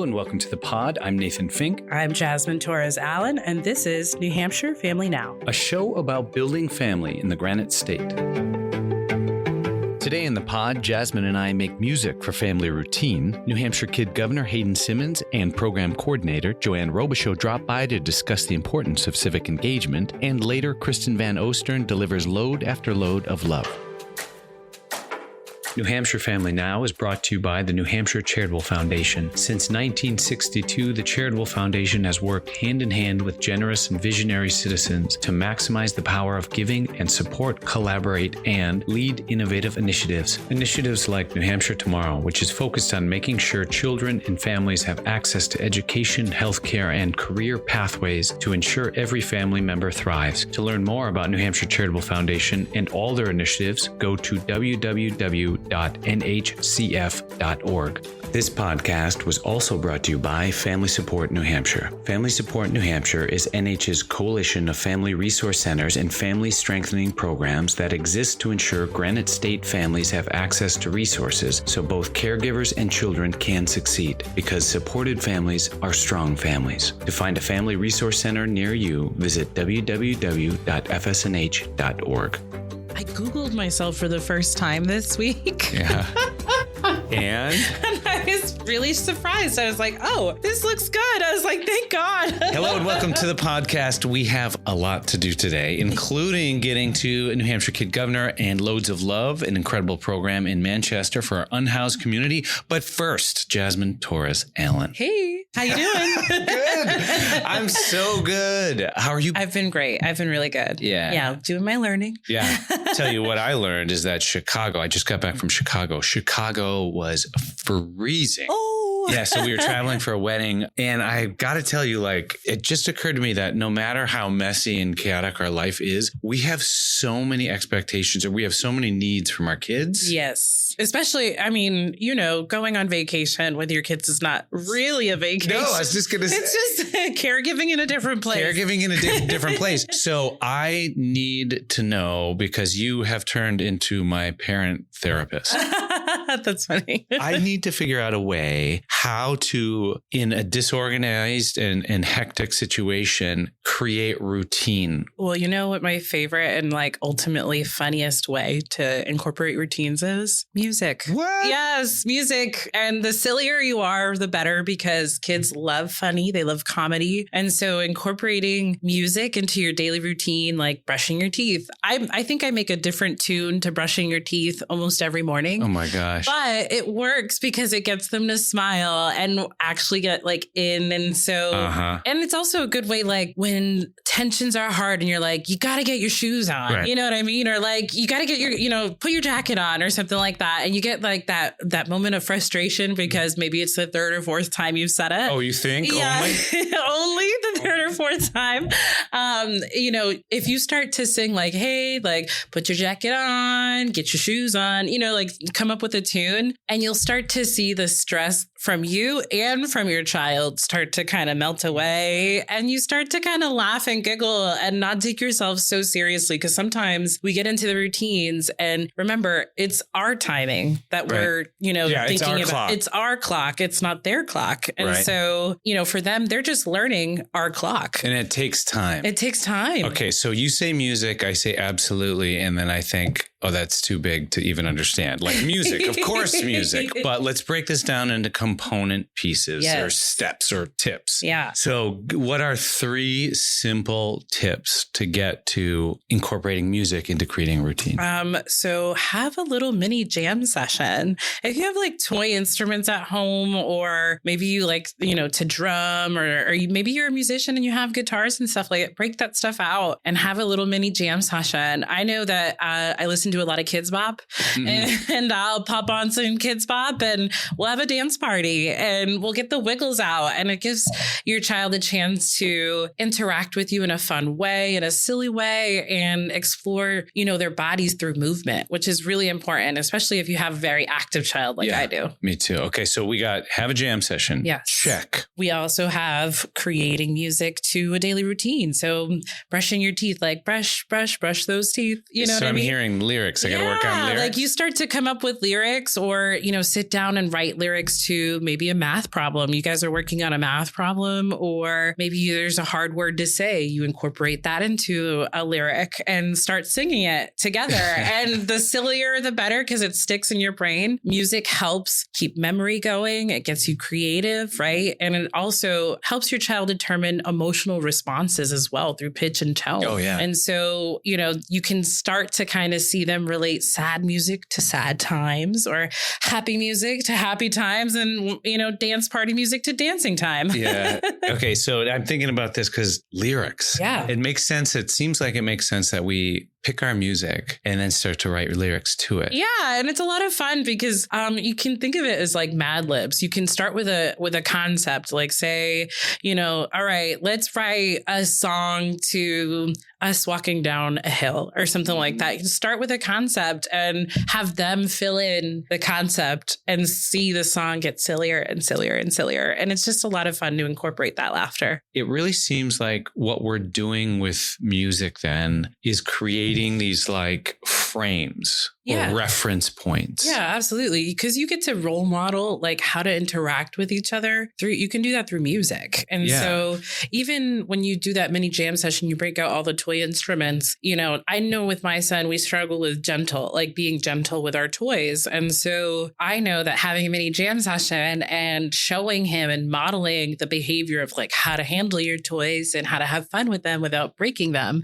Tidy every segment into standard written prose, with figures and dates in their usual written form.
and welcome to the pod. I'm Nathan Fink. I'm Jasmine Torres-Allen, and this is New Hampshire Family Now, a show about building family in the Granite State. Today in the pod, Jasmine and I make music for family routine. New Hampshire Kid Governor Hayden Simmons and Program Coordinator Joanne Robichaud drop by to discuss the importance of civic engagement, and later Kristen Van Ostern delivers load after load of love. New Hampshire Family Now is brought to you by the New Hampshire Charitable Foundation. Since 1962, the Charitable Foundation has worked hand in hand with generous and visionary citizens to maximize the power of giving and support, collaborate, and lead innovative initiatives. Initiatives like New Hampshire Tomorrow, which is focused on making sure children and families have access to education, healthcare, and career pathways to ensure every family member thrives. To learn more about New Hampshire Charitable Foundation and all their initiatives, go to www.nhcf.org. This podcast was also brought to you by Family Support New Hampshire. Family Support New Hampshire is NH's coalition of family resource centers and family strengthening programs that exist to ensure Granite State families have access to resources so both caregivers and children can succeed, because supported families are strong families. To find a family resource center near you, visit www.fsnh.org. I Googled myself for the first time this week. Yeah. And I was really surprised. I was like, oh, this looks good. I was like, thank God. Hello and welcome to the podcast. We have a lot to do today, including getting to New Hampshire Kid Governor and Loads of Love, an incredible program in Manchester for our unhoused community. But first, Jasmine Torres-Allen. Hey, how you doing? Good. I'm so good. How are you? I've been great. I've been really good. Yeah, doing my learning. Yeah. Tell you what I learned is that Chicago, I just got back from Chicago. Chicago was freezing. Oh. Yeah, so we were traveling for a wedding, and I got to tell you, like, it just occurred to me that no matter how messy and chaotic our life is, we have so many expectations, or we have so many needs from our kids. Yes. Especially, I mean, you know, going on vacation with your kids is not really a vacation. No, I was just going to say. It's just caregiving in a different place. Caregiving in a different place. So I need to know, because you have turned into my parent therapist. That's funny. I need to figure out a way how to, in a disorganized and hectic situation, create routine. Well, you know what my favorite and like ultimately funniest way to incorporate routines is? Music. What? Yes, music. And the sillier you are, the better, because kids love funny. They love comedy. And so incorporating music into your daily routine, like brushing your teeth. I think I make a different tune to brushing your teeth almost every morning. Oh my gosh. But it works because it gets them to smile and actually get like in. And so, and it's also a good way, like when tensions are hard and you're like, you got to get your shoes on, right. You know what I mean? Or like, you got to get your, you know, put your jacket on or something like that. And you get like that moment of frustration because maybe it's the third or fourth time you've said it. Oh, you think? Yeah. Only the third or fourth time. You know, if you start to sing like, hey, like put your jacket on, get your shoes on, you know, like come up with a tune, and you'll start to see the stress from you and from your child start to kind of melt away, and you start to kind of laugh and giggle and not take yourself so seriously, because sometimes we get into the routines, and remember, it's our timing that we're, you know, thinking about. Clock. It's our clock. It's not their clock. And so, you know, for them, they're just learning our clock. And it takes time. It takes time. Okay. So you say music, I say absolutely. And then I think, oh, that's too big to even understand. Like music, of course, music. But let's break this down into component pieces or steps or tips. Yeah. So what are 3 simple tips to get to incorporating music into creating a routine? So have a little mini jam session. If you have like toy instruments at home, or maybe you like, you know, to drum, or maybe you're a musician and you have guitars and stuff like that, break that stuff out and have a little mini jam session. I know that I listen to a lot of Kids Bop, and I'll pop on some Kids Bop and we'll have a dance party and we'll get the wiggles out, and it gives your child a chance to interact with you in a fun way, in a silly way, and explore, you know, their bodies through movement, which is really important, especially if you have a very active child like I do. Me too. Okay. So we got have a jam session. Yes. Check. We also have creating music to a daily routine. So brushing your teeth, like brush those teeth. You know what I mean? So I'm hearing lyrics. I got to work on lyrics. Like you start to come up with lyrics or, sit down and write lyrics to maybe a math problem. You guys are working on a math problem, or maybe there's a hard word to say. You incorporate that into a lyric and start singing it together. And the sillier, the better, because it sticks in your brain. Music helps keep memory going. It gets you creative, right? And it also helps your child determine emotional responses as well through pitch and tone. Oh, yeah. And so, you can start to kind of see them relate sad music to sad times, or happy music to happy times, and, dance party music to dancing time. Yeah. Okay. So I'm thinking about this because lyrics. Yeah. It makes sense. It seems like it makes sense that we pick our music and then start to write lyrics to it. Yeah. And it's a lot of fun because you can think of it as like Mad Libs. You can start with a concept, like say, all right, let's write a song to us walking down a hill or something like that. You can start with a concept and have them fill in the concept and see the song get sillier and sillier and sillier. And it's just a lot of fun to incorporate that laughter. It really seems like what we're doing with music then is creating these like frames or reference points. Yeah, absolutely. Because you get to role model like how to interact with each other you can do that through music. And so even when you do that mini jam session, you break out all the toy instruments. I know with my son, we struggle with being gentle with our toys. And so I know that having a mini jam session and showing him and modeling the behavior of like how to handle your toys and how to have fun with them without breaking them,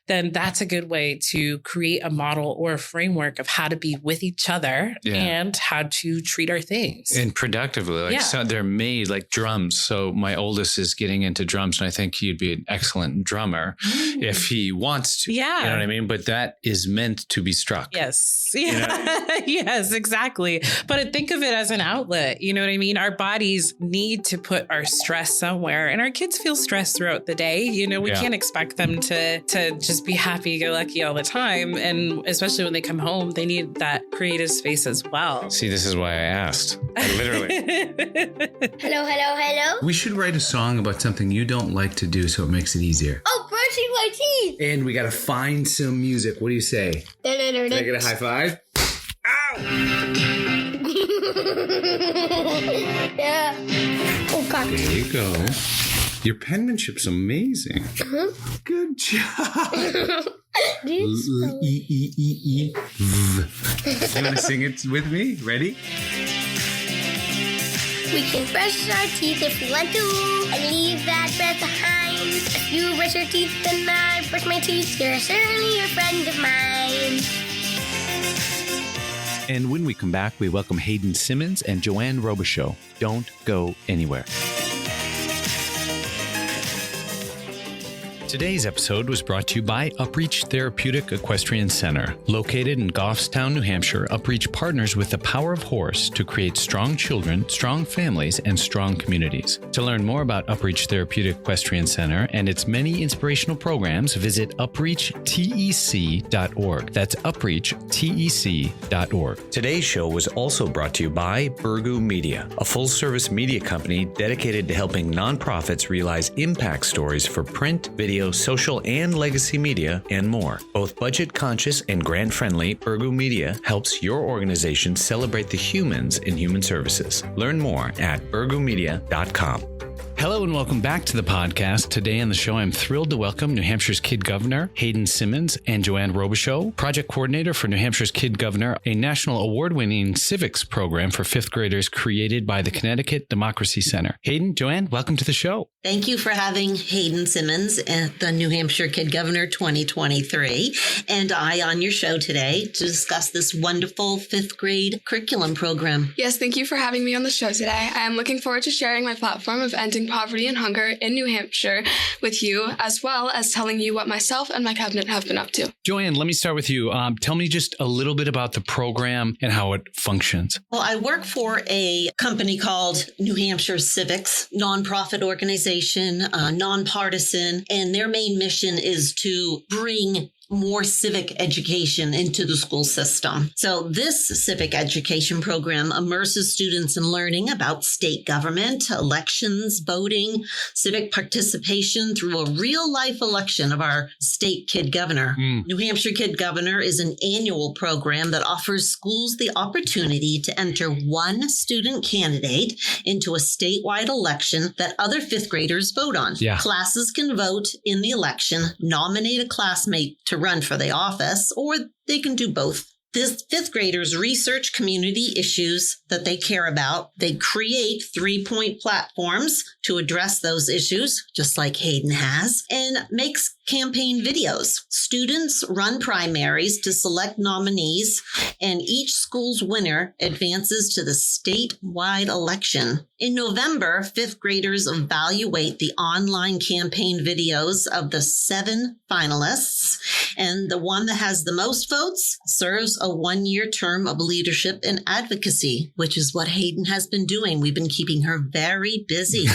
then that's a good way to create a model or a framework of how to be with each other and how to treat our things. And productively, so they're made like drums. So my oldest is getting into drums, and I think he'd be an excellent drummer if he wants to. Yeah. You know what I mean? But that is meant to be struck. Yes. Yeah. Yes, exactly. But think of it as an outlet. You know what I mean? Our bodies need to put our stress somewhere, and our kids feel stressed throughout the day. We can't expect them to just be happy-go-lucky all the time. And especially when they come home, they need that creative space as well. See, this is why I asked. Literally. Hello, hello, hello. We should write a song about something you don't like to do so it makes it easier. Oh, brushing my teeth. And we got to find some music. What do you say? Can I get a high five? Ow! Yeah. Oh, God. There you go. Your penmanship's amazing. Good job. E. You want to sing it with me? Ready? We can brush our teeth if we want to and leave that breath behind. If you brush your teeth and I brush my teeth, you're certainly a friend of mine. And when we come back, we welcome Hayden Simmons and Joanne Robichaux. Don't go anywhere. Today's episode was brought to you by Upreach Therapeutic Equestrian Center. Located in Goffstown, New Hampshire, Upreach partners with the Power of Horse to create strong children, strong families, and strong communities. To learn more about Upreach Therapeutic Equestrian Center and its many inspirational programs, visit upreachtec.org. That's upreachtec.org. Today's show was also brought to you by Burgoo Media, a full-service media company dedicated to helping nonprofits realize impact stories for print, video, social, and legacy media, and more. Both budget-conscious and grant-friendly, Burgoo Media helps your organization celebrate the humans in human services. Learn more at burgoomedia.com. Hello and welcome back to the podcast. Today on the show, I'm thrilled to welcome New Hampshire's Kid Governor, Hayden Simmons, and Joanne Robichaux, Project Coordinator for New Hampshire's Kid Governor, a national award-winning civics program for fifth graders created by the Connecticut Democracy Center. Hayden, Joanne, welcome to the show. Thank you for having Hayden Simmons at the New Hampshire Kid Governor 2023 and I on your show today to discuss this wonderful fifth grade curriculum program. Yes, thank you for having me on the show today. I am looking forward to sharing my platform of ending poverty and hunger in New Hampshire with you, as well as telling you what myself and my cabinet have been up to. Joanne, let me start with you. Tell me just a little bit about the program and how it functions. Well, I work for a company called New Hampshire Civics, nonprofit organization, nonpartisan, and their main mission is to bring more civic education into the school system. So this civic education program immerses students in learning about state government, elections, voting, civic participation through a real-life election of our state kid governor. New Hampshire Kid Governor is an annual program that offers schools the opportunity to enter one student candidate into a statewide election that other fifth graders vote on. Yeah. Classes can vote in the election, nominate a classmate to run for the office, or they can do both. This fifth graders research community issues that they care about. They create 3-point platforms to address those issues, just like Hayden has, and makes campaign videos. Students run primaries to select nominees, and each school's winner advances to the statewide election. In November, fifth graders evaluate the online campaign videos of the 7 finalists, and the one that has the most votes serves a 1-year term of leadership and advocacy, which is what Hayden has been doing. We've been keeping her very busy.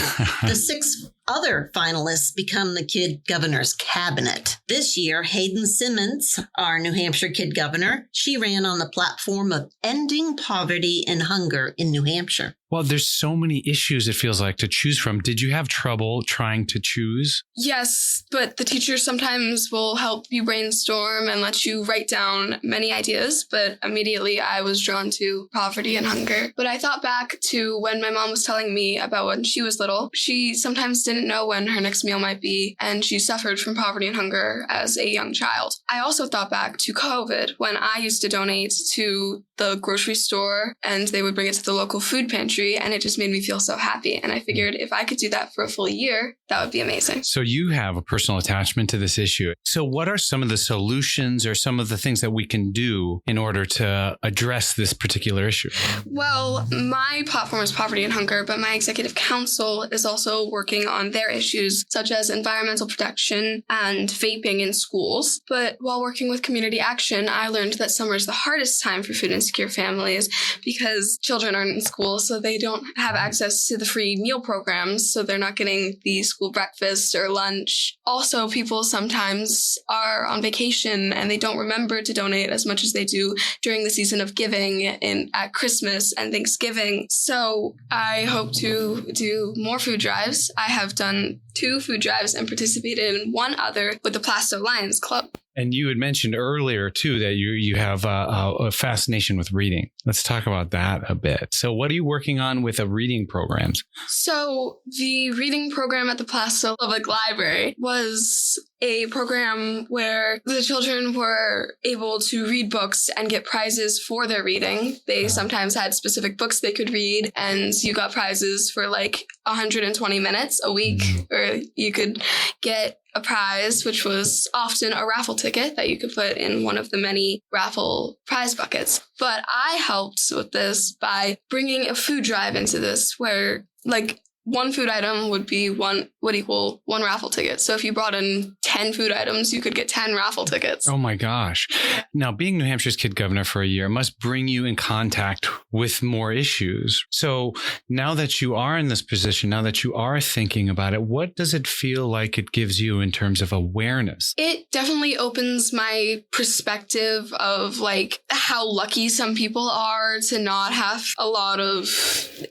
The 6 other finalists become the Kid Governor's cabinet. This year, Hayden Simmons, our New Hampshire Kid Governor, she ran on the platform of ending poverty and hunger in New Hampshire. Well, there's so many issues, it feels like, to choose from. Did you have trouble trying to choose? Yes, but the teachers sometimes will help you brainstorm and let you write down many ideas, but immediately I was drawn to poverty and hunger. But I thought back to when my mom was telling me about when she was little. She sometimes didn't know when her next meal might be, and she suffered from poverty and hunger as a young child. I also thought back to COVID, when I used to donate to the grocery store and they would bring it to the local food pantry, and it just made me feel so happy. And I figured if I could do that for a full year, that would be amazing. So you have a personal attachment to this issue. So what are some of the solutions or some of the things that we can do in order to address this particular issue? Well, my platform is poverty and hunger, but my executive council is also working on their issues, such as environmental protection and vaping in schools. But while working with community action, I learned that summer is the hardest time for food insecure families because children aren't in school, so they don't have access to the free meal programs, so they're not getting the school breakfast or lunch. Also, people sometimes are on vacation and they don't remember to donate as much as they do during the season of giving at Christmas and Thanksgiving. So I hope to do more food drives. I have done 2 food drives and participated in one other with the Plasto Lions Club. And you had mentioned earlier, too, that you have a fascination with reading. Let's talk about that a bit. So what are you working on with the reading programs? So the reading program at the Plasto Public Library was a program where the children were able to read books and get prizes for their reading. They sometimes had specific books they could read, and you got prizes for like 120 minutes a week, or you could get a prize, which was often a raffle ticket that you could put in one of the many raffle prize buckets. But I helped with this by bringing a food drive into this, where like one food item would equal 1 raffle ticket. So if you brought in 10 food items, you could get 10 raffle tickets. Oh my gosh. Now, being New Hampshire's Kid Governor for a year must bring you in contact with more issues. So now that you are in this position, now that you are thinking about it, what does it feel like it gives you in terms of awareness? It definitely opens my perspective of like how lucky some people are to not have a lot of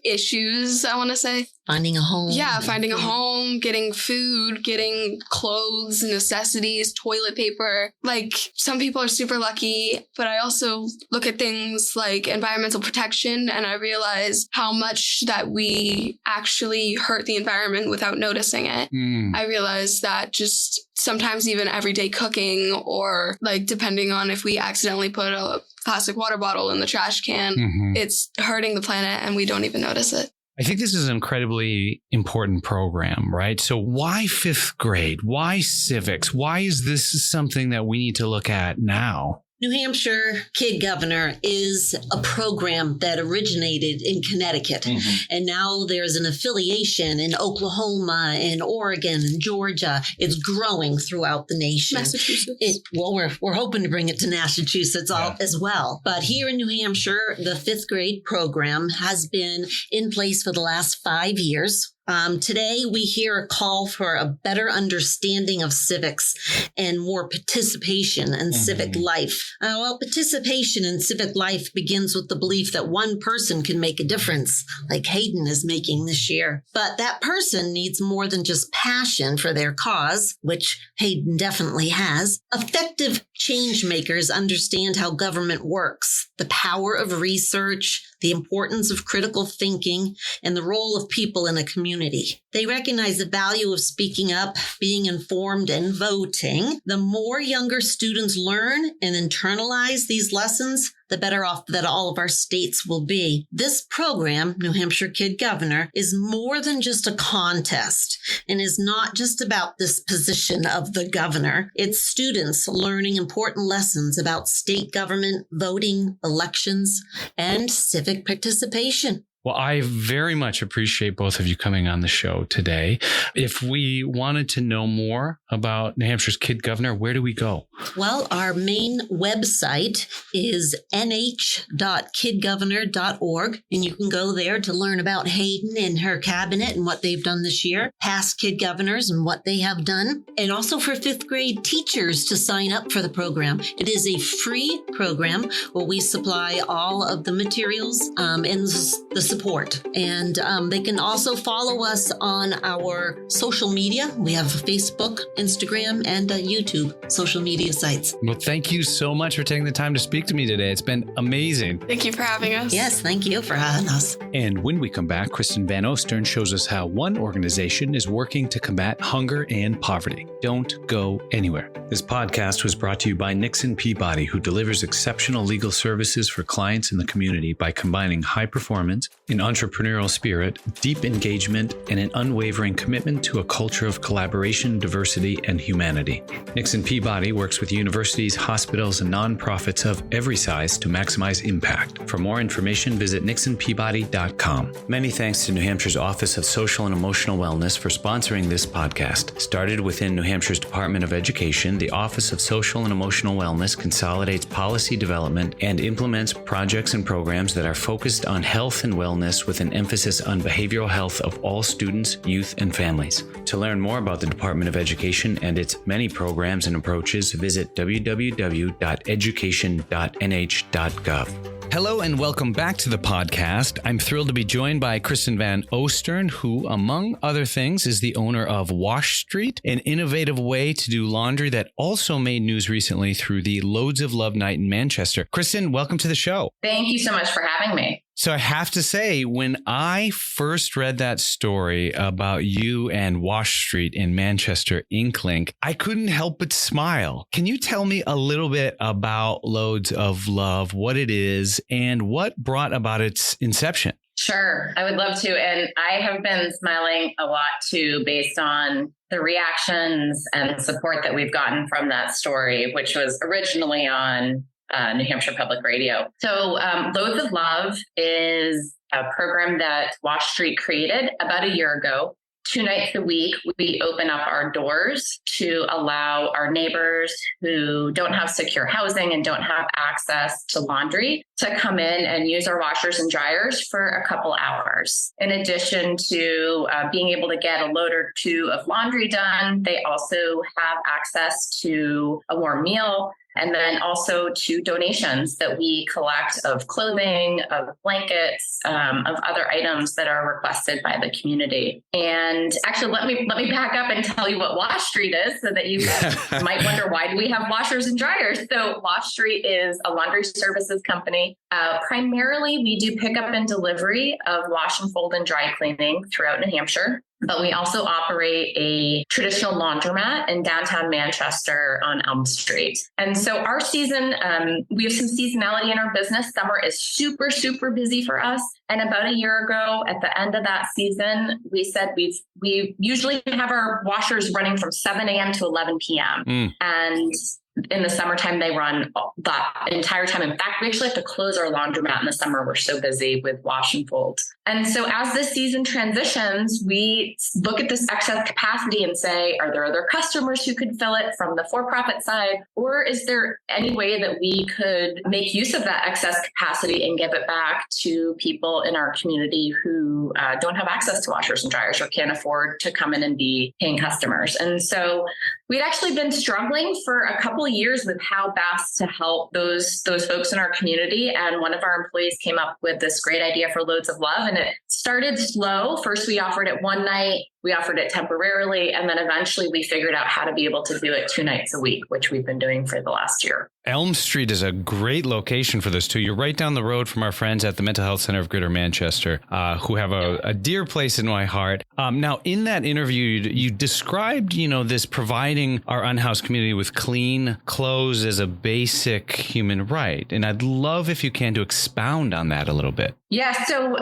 issues, I want to say. Finding a home. Yeah, finding a home, getting food, getting clothes, necessities, toilet paper. Like, some people are super lucky, but I also look at things like environmental protection and I realize how much that we actually hurt the environment without noticing it. I realize that just sometimes even everyday cooking, or like depending on if we accidentally put a plastic water bottle in the trash can, it's hurting the planet and we don't even notice it. I think this is an incredibly important program, right? So why 5th grade? Why civics? Why is this something that we need to look at now? New Hampshire Kid Governor is a program that originated in Connecticut. And now there's an affiliation in Oklahoma, in Oregon, and Georgia. It's growing throughout the nation. Massachusetts. We're hoping to bring it to Massachusetts as well. But here in New Hampshire, the 5th grade program has been in place for the last 5 years. Today, we hear a call for a better understanding of civics and more participation in civic life. Participation in civic life begins with the belief that one person can make a difference, like Hayden is making this year. But that person needs more than just passion for their cause, which Hayden definitely has. Effective change makers understand how government works, the power of research, the importance of critical thinking, and the role of people in a community. They recognize the value of speaking up, being informed, and voting. The more younger students learn and internalize these lessons, the better off that all of our states will be. This program, New Hampshire Kid Governor, is more than just a contest and is not just about this position of the governor. It's students learning important lessons about state government, voting, elections, and civic participation. Well, I very much appreciate both of you coming on the show today. If we wanted to know more about New Hampshire's Kid Governor, where do we go? Well, our main website is nh.kidgovernor.org, and you can go there to learn about Hayden and her cabinet and what they've done this year, past kid governors and what they have done, and also for fifth grade teachers to sign up for the program. It is a free program where we supply all of the materials and the support. And they can also follow us on our social media. We have Facebook, Instagram, and YouTube social media sites. Well, thank you so much for taking the time to speak to me today. It's been amazing. Thank you for having us. Yes, thank you for having us. And when we come back, Kristen Van Ostern shows us how one organization is working to combat hunger and poverty. Don't go anywhere. This podcast was brought to you by Nixon Peabody, who delivers exceptional legal services for clients in the community by combining high performance, an entrepreneurial spirit, deep engagement, and an unwavering commitment to a culture of collaboration, diversity, and humanity. Nixon Peabody works with universities, hospitals, and nonprofits of every size to maximize impact. For more information, visit nixonpeabody.com. Many thanks to New Hampshire's Office of Social and Emotional Wellness for sponsoring this podcast. Started within New Hampshire's Department of Education, the Office of Social and Emotional Wellness consolidates policy development and implements projects and programs that are focused on health and wellness with an emphasis on behavioral health of all students, youth, and families. To learn more about the Department of Education and its many programs and approaches, visit www.education.nh.gov. Hello and welcome back to the podcast. I'm thrilled to be joined by Kristen Van Ostern, who, among other things, is the owner of Wash Street, an innovative way to do laundry that also made news recently through the Loads of Love Night in Manchester. Kristen, welcome to the show. Thank you so much for having me. So I have to say, when I first read that story about you and Wash Street in Manchester Inklink, I couldn't help but smile. Can you tell me a little bit about Loads of Love, what it is, and what brought about its inception? Sure, I would love to. And I have been smiling a lot too, based on the reactions and support that we've gotten from that story, which was originally on New Hampshire Public Radio. So Loads of Love is a program that Wash Street created about a year ago. 2 nights a week, we open up our doors to allow our neighbors who don't have secure housing and don't have access to laundry to come in and use our washers and dryers for a couple hours. In addition to being able to get a load or two of laundry done, they also have access to a warm meal, and then also to donations that we collect of clothing, of blankets, of other items that are requested by the community. And actually, let me back up and tell you what Wash Street is, so that you might wonder, why do we have washers and dryers? So Wash Street is a laundry services company. Primarily, we do pickup and delivery of wash and fold and dry cleaning throughout New Hampshire. But we also operate a traditional laundromat in downtown Manchester on Elm Street. And so our season, we have some seasonality in our business. Summer is super, super busy for us. And about a year ago, at the end of that season, we said we usually have our washers running from 7 a.m. to 11 p.m. And in the summertime, they run that entire time. In fact, we actually have to close our laundromat in the summer. We're so busy with wash and fold. And so as this season transitions, we look at this excess capacity and say, are there other customers who could fill it from the for-profit side? Or is there any way that we could make use of that excess capacity and give it back to people in our community who don't have access to washers and dryers or can't afford to come in and be paying customers? And so we'd actually been struggling for a couple of years with how best to help those folks in our community. And one of our employees came up with this great idea for Loads of Love. And it started slow. First, we offered it one night. We offered it temporarily. And then eventually we figured out how to be able to do it 2 nights a week, which we've been doing for the last year. Elm Street is a great location for this too. You're right down the road from our friends at the Mental Health Center of Greater Manchester, who have a dear place in my heart. Now, in that interview, you described, this providing our unhoused community with clean clothes as a basic human right. And I'd love if you can to expound on that a little bit. Yeah. So,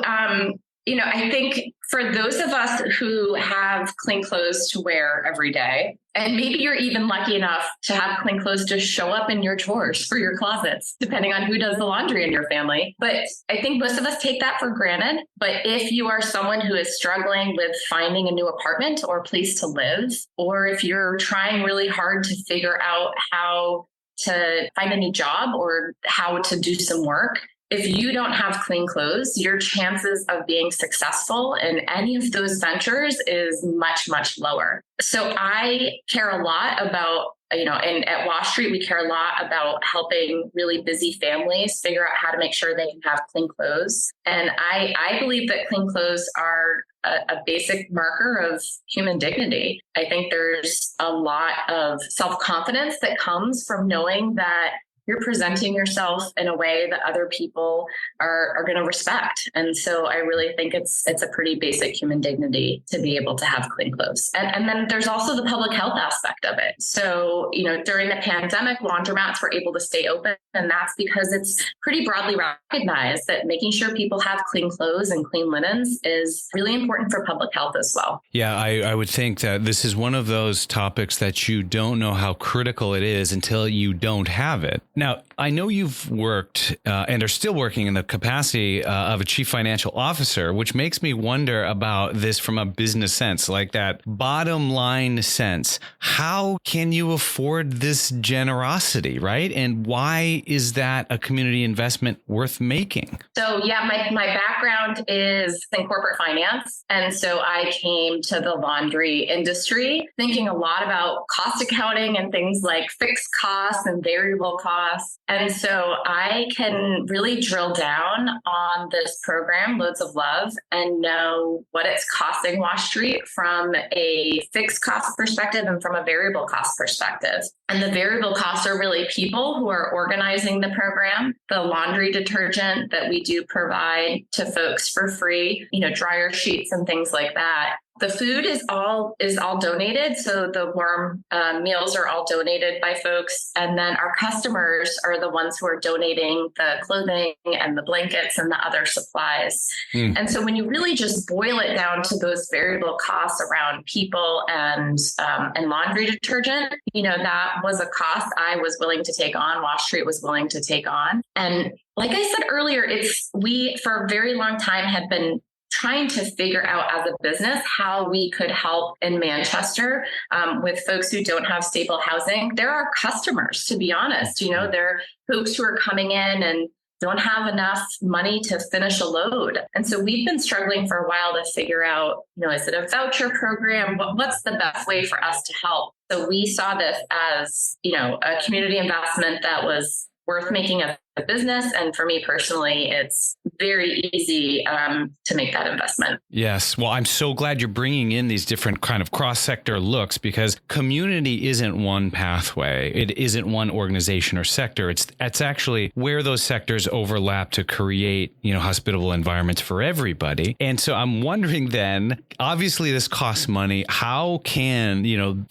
I think for those of us who have clean clothes to wear every day, and maybe you're even lucky enough to have clean clothes to show up in your drawers for your closets, depending on who does the laundry in your family. But I think most of us take that for granted. But if you are someone who is struggling with finding a new apartment or place to live, or if you're trying really hard to figure out how to find a new job or how to do some work, if you don't have clean clothes, your chances of being successful in any of those ventures is much, much lower. So I care a lot about, and at Wash Street, we care a lot about helping really busy families figure out how to make sure they can have clean clothes. And I believe that clean clothes are a basic marker of human dignity. I think there's a lot of self-confidence that comes from knowing that you're presenting yourself in a way that other people are going to respect. And so I really think it's a pretty basic human dignity to be able to have clean clothes. And then there's also the public health aspect of it. So, during the pandemic, laundromats were able to stay open. And that's because it's pretty broadly recognized that making sure people have clean clothes and clean linens is really important for public health as well. Yeah, I would think that this is one of those topics that you don't know how critical it is until you don't have it. Now, I know you've worked and are still working in the capacity of a chief financial officer, which makes me wonder about this from a business sense, like that bottom line sense. How can you afford this generosity, right? And why is that a community investment worth making? So, yeah, my background is in corporate finance. And so I came to the laundry industry thinking a lot about cost accounting and things like fixed costs and variable costs. And so I can really drill down on this program, Loads of Love, and know what it's costing Wash Street from a fixed cost perspective and from a variable cost perspective. And the variable costs are really people who are organizing the program, the laundry detergent that we do provide to folks for free, dryer sheets and things like that. The food is all donated. So the warm meals are all donated by folks. And then our customers are the ones who are donating the clothing and the blankets and the other supplies. And so when you really just boil it down to those variable costs around people and laundry detergent, that was a cost I was willing to take on, Wash Street was willing to take on. And like I said earlier, we for a very long time had been trying to figure out as a business how we could help in Manchester with folks who don't have stable housing. There are customers, to be honest. There are folks who are coming in and don't have enough money to finish a load. And so we've been struggling for a while to figure out, is it a voucher program? What's the best way for us to help? So we saw this as, a community investment that was worth making as a business. And for me personally, it's very easy to make that investment. Yes. Well, I'm so glad you're bringing in these different kind of cross-sector looks, because community isn't one pathway. It isn't one organization or sector. It's actually where those sectors overlap to create, hospitable environments for everybody. And so I'm wondering then, obviously this costs money. How can,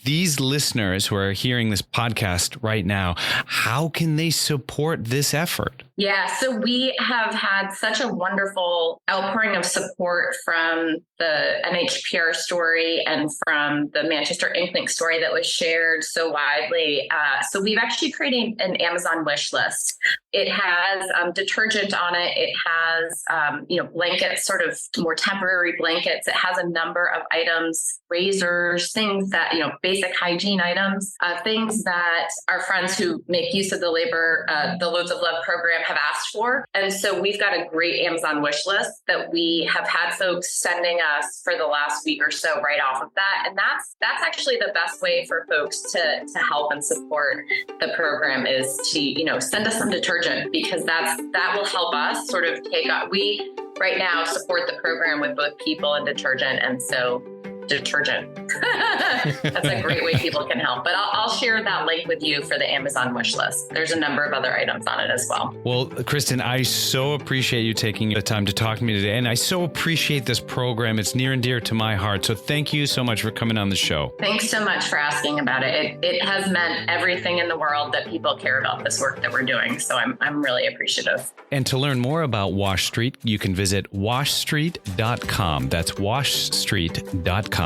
these listeners who are hearing this podcast right now, how can they support this effort? effort? Yeah, so we have had such a wonderful outpouring of support from the NHPR story and from the Manchester Inklink story that was shared so widely. So we've actually created an Amazon wish list. It has detergent on it. It has, blankets, sort of more temporary blankets. It has a number of items, razors, things that, basic hygiene items, things that our friends who make use of the Loads of Love program have asked for. And so we've got a great Amazon wish list that we have had folks sending us for the last week or so right off of that. And that's actually the best way for folks to help and support the program is to, send us some detergent, because that will help us sort of we right now support the program with both people and detergent. And so detergent. That's a great way people can help. But I'll share that link with you for the Amazon wish list. There's a number of other items on it as well. Well, Kristen, I so appreciate you taking the time to talk to me today. And I so appreciate this program. It's near and dear to my heart. So thank you so much for coming on the show. Thanks so much for asking about it. It has meant everything in the world that people care about this work that we're doing. So I'm really appreciative. And to learn more about Wash Street, you can visit washstreet.com. That's washstreet.com.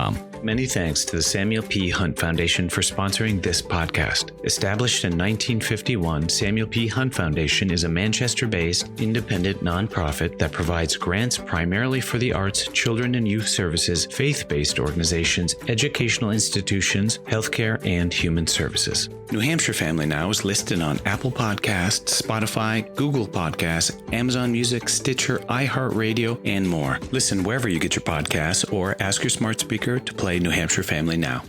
Many thanks to the Samuel P. Hunt Foundation for sponsoring this podcast. Established in 1951, Samuel P. Hunt Foundation is a Manchester-based, independent nonprofit that provides grants primarily for the arts, children and youth services, faith-based organizations, educational institutions, healthcare, and human services. New Hampshire Family Now is listed on Apple Podcasts, Spotify, Google Podcasts, Amazon Music, Stitcher, iHeartRadio, and more. Listen wherever you get your podcasts or ask your smart speaker to play New Hampshire Family Now.